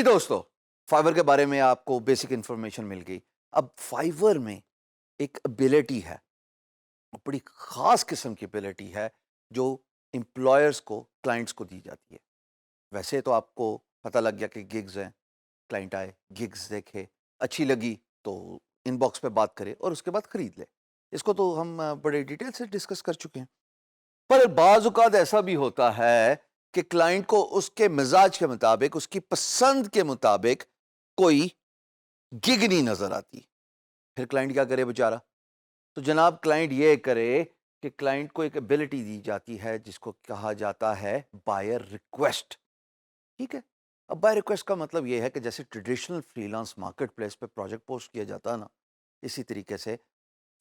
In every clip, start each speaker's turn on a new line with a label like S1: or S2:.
S1: جی دوستو، فائور کے بارے میں آپ کو بیسک انفارمیشن مل گئی. اب فائور میں ایک ابیلٹی ہے، بڑی خاص قسم کی ابیلٹی ہے جو امپلائرز کو کلائنٹس کو دی جاتی ہے. ویسے تو آپ کو پتہ لگ گیا کہ گگز ہیں، کلائنٹ آئے، گگز دیکھے، اچھی لگی تو ان باکس پہ بات کرے اور اس کے بعد خرید لے. اس کو تو ہم بڑے ڈیٹیل سے ڈسکس کر چکے ہیں. پر بعض اوقات ایسا بھی ہوتا ہے کہ کلائنٹ کو اس کے مزاج کے مطابق، اس کی پسند کے مطابق کوئی گگ نہیں نظر آتی. پھر کلائنٹ کیا کرے بیچارہ؟ تو جناب کلائنٹ یہ کرے کہ کلائنٹ کو ایک ابیلٹی دی جاتی ہے جس کو کہا جاتا ہے بائر ریکویسٹ. ٹھیک ہے. اب بائر ریکویسٹ کا مطلب یہ ہے کہ جیسے traditional freelance market place پہ پروجیکٹ پوسٹ کیا جاتا ہے نا، اسی طریقے سے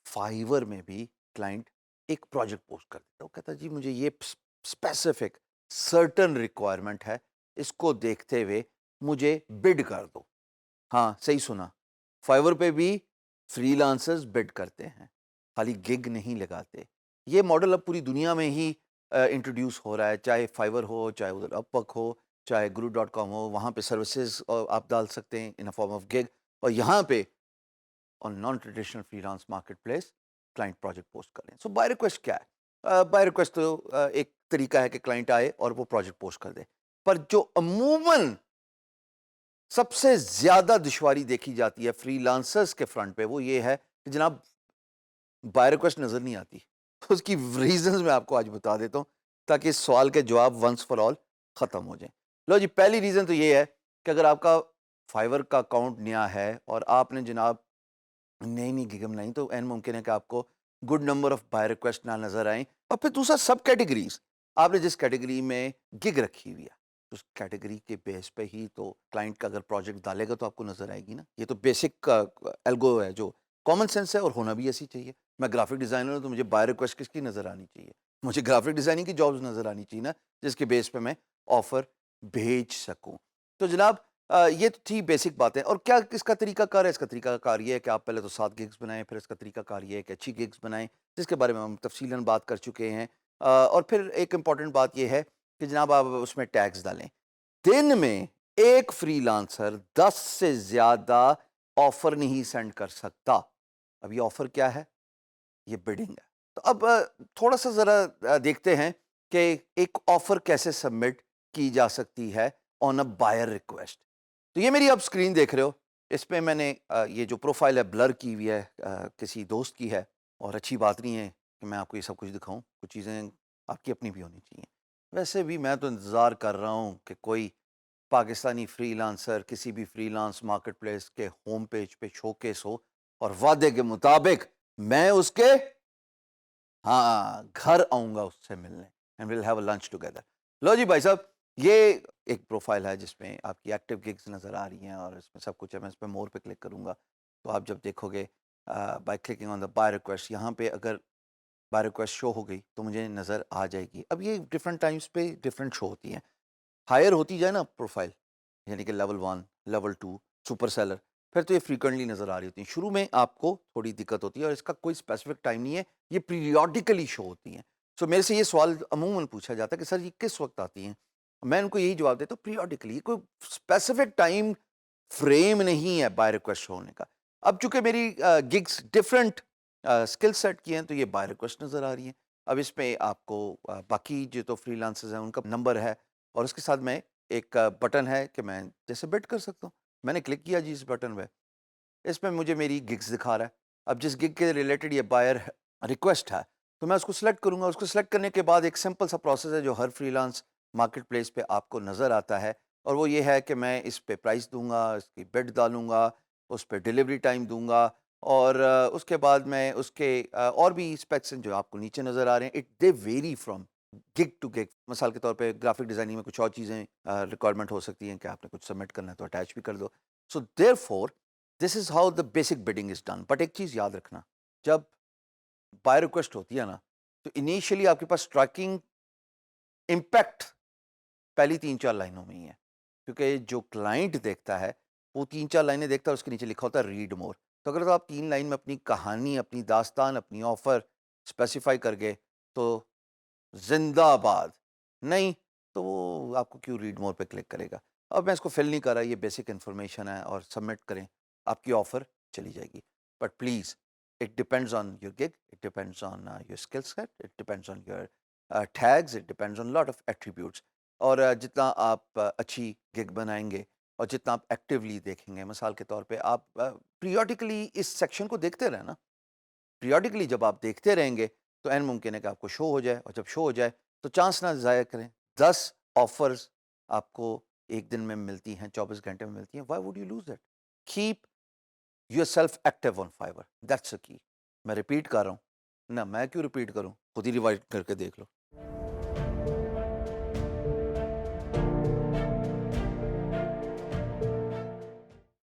S1: فائیور میں بھی کلائنٹ ایک پروجیکٹ پوسٹ کر دیتا ہے. وہ کہتا ہے جی مجھے یہ اسپیسیفک سرٹن ریکوائرمنٹ ہے، اس کو دیکھتے ہوئے مجھے بڈ کر دو. ہاں صحیح سنا، فائیور پہ بھی فری لانسرز بڈ کرتے ہیں، خالی گگ نہیں لگاتے. یہ ماڈل اب پوری دنیا میں ہی انٹروڈیوس ہو رہا ہے، چاہے فائیور ہو، چاہے ادھر اپ ورک ہو، چاہے guru.com ہو. وہاں پہ سروسز آپ ڈال سکتے ہیں ان فارم آف گگ، اور یہاں پہ on non traditional freelance marketplace client project post کریں. سو بائی ریکویسٹ کیا ہے؟ بائی ریکویسٹ تو ایک طریقہ ہے کہ کلائنٹ آئے اور وہ پروجیکٹ پوسٹ کر دے. پر جو عموماً سب سے زیادہ دشواری دیکھی جاتی ہے فری لانسرز کے فرنٹ پہ، وہ یہ ہے کہ جناب بائی ریکویسٹ نظر نہیں آتی. اس کی ریزنز میں آپ کو آج بتا دیتا ہوں تاکہ اس سوال کے جواب ونس فار آل ختم ہو جائیں. لو جی، پہلی ریزن تو یہ ہے کہ اگر آپ کا فائیور کا اکاؤنٹ نیا ہے اور آپ نے جناب نئی گگ بنائی تو این ممکن ہے کہ آپ کو good number of by request نہ نظر آئیں. اور پھر دوسرا سب کیٹیگریز، آپ نے جس کیٹیگری میں گگ رکھی ہوئی ہے اس کیٹیگری کے بیس پہ ہی تو کلائنٹ کا اگر پروجیکٹ ڈالے گا تو آپ کو نظر آئے گی نا. یہ تو بیسک الگو ہے جو کامن سینس ہے اور ہونا بھی ایسی چاہیے. میں گرافک ڈیزائنر ہوں تو مجھے بائی ریکویسٹ کس کی نظر آنی چاہیے؟ مجھے گرافک ڈیزائننگ کی جابز نظر آنی چاہیے نا، جس کے بیس پہ میں آفر بھیج سکوں. تو جناب یہ تو تھی بیسک باتیں. اور کیا اس کا طریقہ کار ہے؟ اس کا طریقہ کار یہ ہے کہ آپ پہلے تو 7 گگز بنائیں، پھر اس کا طریقہ کار یہ ہے کہ اچھی گگز بنائیں جس کے بارے میں ہم تفصیلاً بات کر چکے ہیں. اور پھر ایک امپورٹنٹ بات یہ ہے کہ جناب آپ اس میں ٹیگز ڈالیں. دن میں ایک فری لانسر 10 سے زیادہ آفر نہیں سینڈ کر سکتا. اب یہ آفر کیا ہے؟ یہ بڈنگ ہے. تو اب تھوڑا سا ذرا دیکھتے ہیں کہ ایک آفر کیسے سبمٹ کی جا سکتی ہے آن اے بائر ریکویسٹ. تو یہ میری آپ اسکرین دیکھ رہے ہو، اس پہ میں نے یہ جو پروفائل ہے بلر کی ہوئی ہے، کسی دوست کی ہے. اور اچھی بات نہیں ہے کہ میں آپ کو یہ سب کچھ دکھاؤں، کچھ چیزیں آپ کی اپنی بھی ہونی چاہیے. ویسے بھی میں تو انتظار کر رہا ہوں کہ کوئی پاکستانی فری لانسر کسی بھی فری لانس مارکیٹ پلیس کے ہوم پیج پہ شوکیس ہو اور وعدے کے مطابق میں اس کے گھر آؤں گا اس سے ملنے and we'll have a lunch together. لو جی بھائی صاحب، یہ ایک پروفائل ہے جس میں آپ کی ایکٹیو گگز نظر آ رہی ہیں اور اس میں سب کچھ ہے. میں اس پہ مور پہ کلک کروں گا تو آپ جب دیکھو گے by clicking on the by request, یہاں پہ اگر بائی ریکویسٹ شو ہو گئی تو مجھے نظر آ جائے گی. اب یہ ڈفرینٹ ٹائمس پہ ڈفرینٹ شو ہوتی ہیں. ہائر ہوتی جائے نا پروفائل، یعنی کہ لیول 1، لیول 2، سپر سیلر، پھر تو یہ فریکوینٹلی نظر آ رہی ہوتی ہیں. شروع میں آپ کو تھوڑی دقت ہوتی ہے اور اس کا کوئی اسپیسیفک ٹائم نہیں ہے، یہ پیریوڈیکلی شو ہوتی ہیں. سو میرے سے یہ سوال عموماً پوچھا جاتا ہے کہ سر یہ کس وقت آتی ہیں؟ میں ان کو یہی جواب دیتا ہوں پیریوڈیکلی. کوئی اسپیسیفک ٹائم فریم نہیں ہے بائی ریکویسٹ ہونے کا. اب چونکہ میری گگس ڈفرینٹ اسکل سیٹ کی ہیں تو یہ بائی ریکویسٹ نظر آ رہی ہیں. اب اس میں آپ کو باقی جو تو فری لانسرز ہیں ان کا نمبر ہے اور اس کے ساتھ میں ایک بٹن ہے کہ میں جیسے بٹ کر سکتا ہوں. میں نے کلک کیا جی اس بٹن پہ، اس میں مجھے میری گگز دکھا رہا ہے. اب جس گگ کے ریلیٹڈ یہ بائر ریکویسٹ ہے تو میں اس کو سلیکٹ کروں گا. اس کو سلیکٹ کرنے کے بعد ایک سمپل سا پروسیس ہے جو ہر فری لانس مارکیٹ پلیس پہ آپ کو نظر آتا ہے، اور وہ یہ ہے کہ میں اس پہ پرائس دوں گا، اس کی بڈ ڈالوں گا، اس پہ ڈیلیوری ٹائم دوں گا، اور اس کے بعد میں اس کے اور بھی اسپیکس ہیں جو آپ کو نیچے نظر آ رہے ہیں. It they vary from gig to gig. مثال کے طور پہ گرافک ڈیزائننگ میں کچھ اور چیزیں ریکوائرمنٹ ہو سکتی ہیں کہ آپ نے کچھ سبمٹ کرنا ہے تو اٹیچ بھی کر دو. So therefore this is how the basic bidding is done. But ایک چیز یاد رکھنا، جب بائی ریکویسٹ ہوتی ہے نا تو انیشیلی آپ کے پاس اسٹرائکنگ امپیکٹ پہلی 3-4 لائنوں میں ہی ہے، کیونکہ جو کلائنٹ دیکھتا ہے وہ 3-4 لائنیں دیکھتا ہے، اس کے نیچے لکھا ہوتا ہے ریڈ مور. تو اگر تو آپ 3 لائن میں اپنی کہانی، اپنی داستان، اپنی آفر اسپیسیفائی کر گئے تو زندہ باد، نہیں تو وہ آپ کو کیوں ریڈ مور پہ کلک کرے گا. اب میں اس کو فل نہیں کر رہا، یہ بیسک انفارمیشن ہے، اور سبمٹ کریں، آپ کی آفر چلی جائے گی. But please it depends on your gig, it depends on your skill set, it depends on your tags, it depends on lot of attributes. اور جتنا آپ اچھی گگ بنائیں گے اور جتنا آپ ایکٹیولی دیکھیں گے، مثال کے طور پہ آپ پیریوڈیکلی اس سیکشن کو دیکھتے رہیں نا. پیریوڈیکلی جب آپ دیکھتے رہیں گے تو این ممکن ہے کہ آپ کو شو ہو جائے، اور جب شو ہو جائے تو چانس نہ ضائع کریں. 10 آفرز آپ کو ایک دن میں ملتی ہیں، 24 گھنٹے میں ملتی ہیں. Y would you lose it? Keep your self active on fibre, that's a کی. میں ریپیٹ کر رہا ہوں، نہ میں کیوں ریپیٹ کروں، خود ہی ریوائز کر کے دیکھ لو.